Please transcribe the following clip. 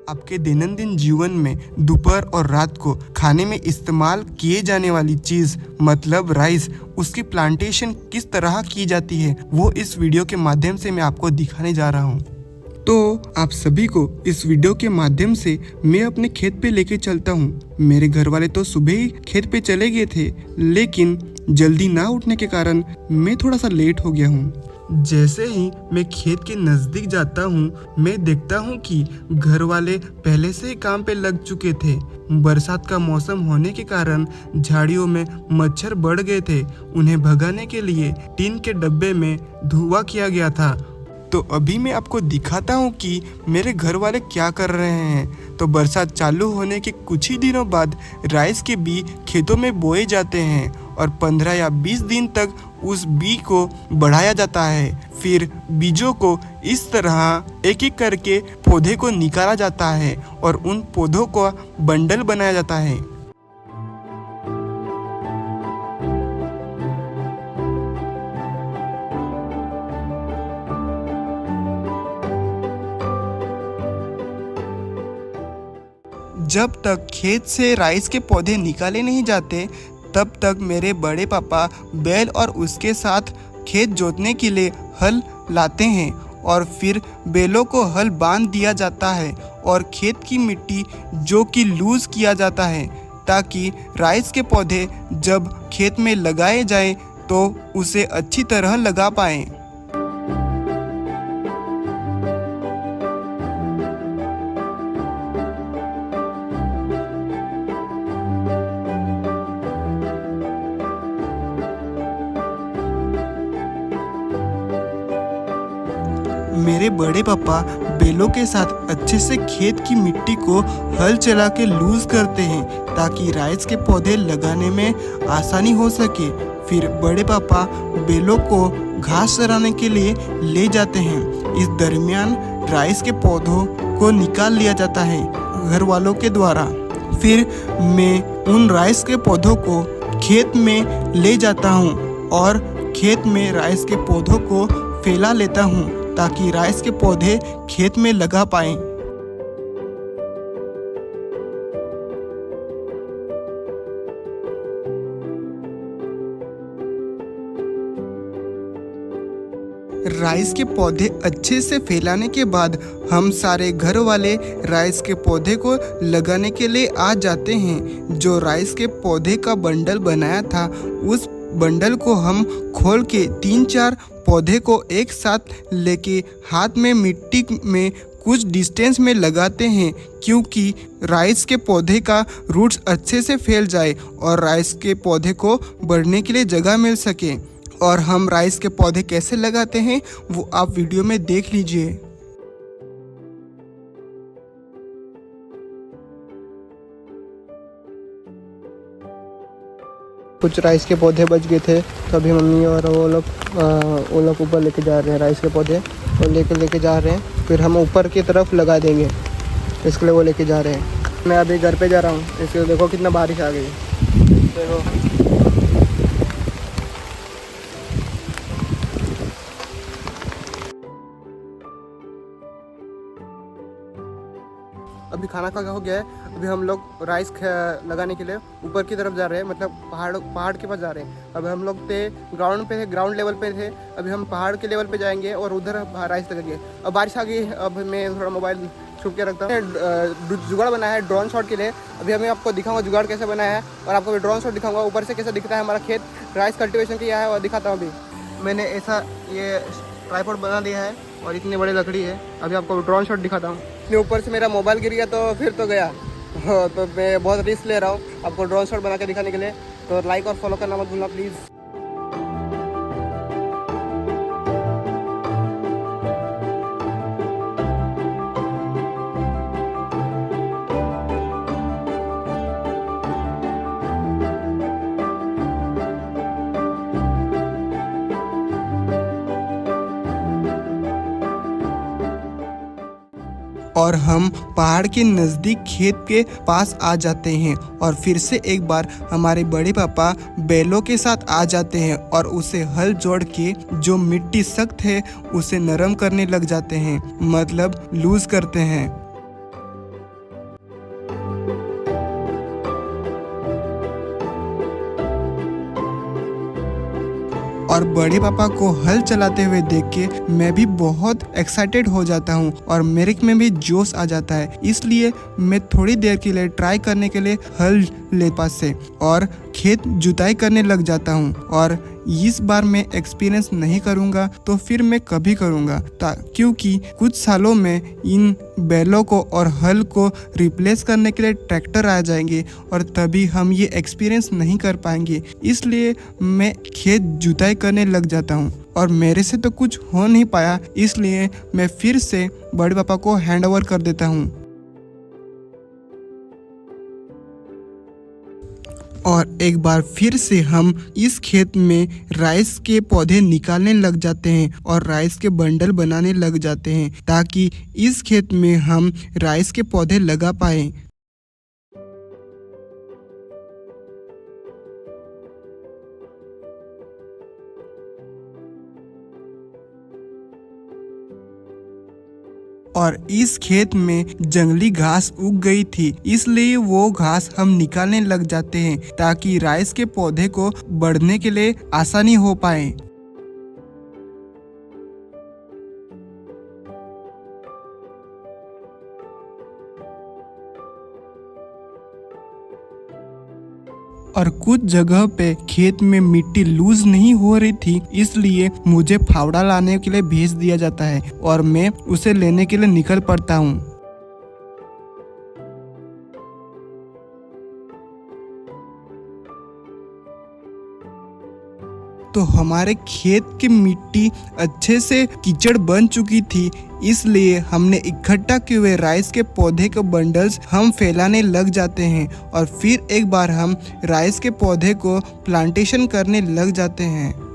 आपके दैनंदिन जीवन में दोपहर और रात को खाने में इस्तेमाल किए जाने वाली चीज़ मतलब राइस, उसकी प्लांटेशन किस तरह की जाती है वो इस वीडियो के माध्यम से मैं आपको दिखाने जा रहा हूँ। तो आप सभी को इस वीडियो के माध्यम से मैं अपने खेत पे लेके चलता हूँ। मेरे घर वाले तो सुबह ही खेत पे चले गए थे, लेकिन जल्दी ना उठने के कारण मैं थोड़ा सा लेट हो गया हूँ। जैसे ही मैं खेत के नज़दीक जाता हूँ, मैं देखता हूँ कि घर वाले पहले से ही काम पे लग चुके थे। बरसात का मौसम होने के कारण झाड़ियों में मच्छर बढ़ गए थे। उन्हें भगाने के लिए टीन के डब्बे में धुआं किया गया था। तो अभी मैं आपको दिखाता हूँ कि मेरे घर वाले क्या कर रहे हैं। तो बरसात चालू होने के कुछ ही दिनों बाद राइस के बीज खेतों में बोए जाते हैं और 15 या 20 दिन तक उस बीज को बढ़ाया जाता है। फिर बीजों को इस तरह एक एक करके पौधे को निकाला जाता है और उन पौधों को बंडल बनाया जाता है। जब तक खेत से राइस के पौधे निकाले नहीं जाते, तब तक मेरे बड़े पापा बैल और उसके साथ खेत जोतने के लिए हल लाते हैं और फिर बैलों को हल बांध दिया जाता है और खेत की मिट्टी जो कि लूज किया जाता है ताकि राइस के पौधे जब खेत में लगाए जाएं तो उसे अच्छी तरह लगा पाएं। मेरे बड़े पापा बैलों के साथ अच्छे से खेत की मिट्टी को हल चला के लूज करते हैं ताकि राइस के पौधे लगाने में आसानी हो सके। फिर बड़े पापा बैलों को घास चराने के लिए ले जाते हैं। इस दरमियान राइस के पौधों को निकाल लिया जाता है घर वालों के द्वारा। फिर मैं उन राइस के पौधों को खेत में ले जाता हूँ और खेत में राइस के पौधों को फैला लेता हूँ ताकि राइस के पौधे खेत में लगा पाएं। राइस के पौधे अच्छे से फैलाने के बाद हम सारे घर वाले राइस के पौधे को लगाने के लिए आ जाते हैं। जो राइस के पौधे का बंडल बनाया था, उस बंडल को हम खोल के 3-4 पौधे को एक साथ लेके हाथ में मिट्टी में कुछ डिस्टेंस में लगाते हैं, क्योंकि राइस के पौधे का रूट्स अच्छे से फैल जाए और राइस के पौधे को बढ़ने के लिए जगह मिल सके। और हम राइस के पौधे कैसे लगाते हैं वो आप वीडियो में देख लीजिए। कुछ राइस के पौधे बच गए थे, तो अभी मम्मी और वो लोग ऊपर लेके जा रहे हैं राइस के पौधे और लेके जा रहे हैं। फिर हम ऊपर की तरफ लगा देंगे, इसके लिए वो लेके जा रहे हैं। मैं अभी घर पे जा रहा हूँ, इसलिए देखो कितना बारिश आ गई। देखो अभी खाना खा हो गया है। अभी हम लोग राइस लगाने के लिए ऊपर की तरफ जा रहे हैं, मतलब पहाड़ के पास जा रहे हैं। अब हम लोग ग्राउंड लेवल पे थे, अभी हम पहाड़ के लेवल पे जाएंगे और उधर राइस लगेंगे। अब बारिश आ गई, अब मैं थोड़ा मोबाइल छुप के रखता हूँ। जुगाड़ बनाया है ड्रोन शॉट के लिए। अभी मैं आपको दिखाऊंगा जुगाड़ कैसे बनाया है और आपको ड्रोन शॉट दिखाऊंगा ऊपर से कैसे दिखता है हमारा खेत राइस कल्टिवेशन किया है और दिखाता हूँ। अभी मैंने ऐसा ये ट्राइपॉड बना दिया है और इतनी बड़ी लकड़ी है। अभी आपको ड्रोन शॉट दिखाता हूँ। इतने ऊपर से मेरा मोबाइल गिर गया तो फिर तो गया। तो मैं बहुत रिस्क ले रहा हूँ आपको ड्रोन शॉट बना के दिखाने के लिए। तो लाइक और फॉलो करना मत भूलना प्लीज़। और हम पहाड़ के नज़दीक खेत के पास आ जाते हैं और फिर से एक बार हमारे बड़े पापा बैलों के साथ आ जाते हैं और उसे हल जोड़ के जो मिट्टी सख्त है उसे नरम करने लग जाते हैं, मतलब लूज करते हैं। और बड़े पापा को हल चलाते हुए देख के मैं भी बहुत एक्साइटेड हो जाता हूँ और मेरे में भी जोश आ जाता है। इसलिए मैं थोड़ी देर के लिए ट्राई करने के लिए हल ले पास से और खेत जुताई करने लग जाता हूँ। और इस बार मैं एक्सपीरियंस नहीं करूँगा तो फिर मैं कभी करूँगा, क्योंकि कुछ सालों में इन बैलों को और हल को रिप्लेस करने के लिए ट्रैक्टर आ जाएंगे और तभी हम ये एक्सपीरियंस नहीं कर पाएंगे। इसलिए मैं खेत जुताई करने लग जाता हूँ और मेरे से तो कुछ हो नहीं पाया, इसलिए मैं फिर से बड़े पापा को हैंड ओवर कर देता हूँ। और एक बार फिर से हम इस खेत में राइस के पौधे निकालने लग जाते हैं और राइस के बंडल बनाने लग जाते हैं ताकि इस खेत में हम राइस के पौधे लगा पाएं। और इस खेत में जंगली घास उग गई थी, इसलिए वो घास हम निकालने लग जाते हैं ताकि राइस के पौधे को बढ़ने के लिए आसानी हो पाए। और कुछ जगह पे खेत में मिट्टी लूज नहीं हो रही थी, इसलिए मुझे फावड़ा लाने के लिए भेज दिया जाता है और मैं उसे लेने के लिए निकल पड़ता हूँ। तो हमारे खेत की मिट्टी अच्छे से कीचड़ बन चुकी थी, इसलिए हमने इकट्ठा किए हुए राइस के पौधे के बंडल्स हम फैलाने लग जाते हैं और फिर एक बार हम राइस के पौधे को प्लांटेशन करने लग जाते हैं।